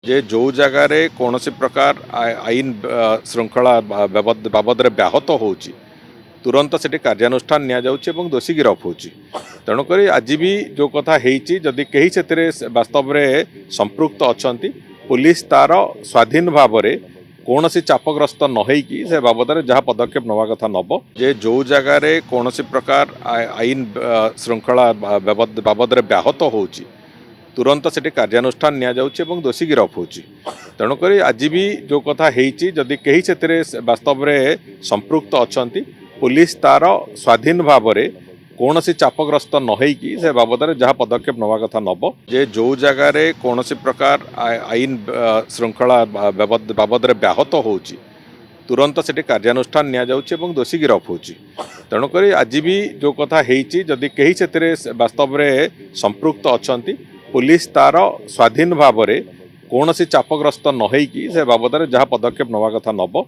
जे जो जगार कौन प्रकार आईन श्रृंखला बाबद व्याहत हो तुरंत से कार्यानुष्ठान नि दोषी गिरफ हो तेणुक आज भी जो कथा जदि कहीं से वास्तव में संपृक्त अच्छा पुलिस तार स्वाधीन भाव में कौन चापग्रस्त नई से बाबद जहाँ पदक्षेप नवा कथा नब जे जो जगार कौन प्रकार आईन श्रृंखला बाबद व्याहत हो तुरंत से कार्यानुष्ठान नि दोषी गिरफ हो तेणुक आज भी जो कथा जदि कहीं से वास्तव में संपृक्त अच्छा पुलिस तार स्वाधीन भाव में कौन चापग्रस्त नई से बाबद जहाँ पदक्षेप नवा कथा नब जे जो जगार कौन प्रकार आईन श्रृंखला बाबद व्याहत हो तुरंत से कार्यानुष्ठान नि दोषी गिरफ हो तेणुक आज भी जो कथा जदि कहीं से वास्तव में संपृक्त अच्छा पुलिस तार स्वाधीन भाव में कौन चापग्रस्त नई से बाबद जहाँ पदक्षेप नवा कथा नब।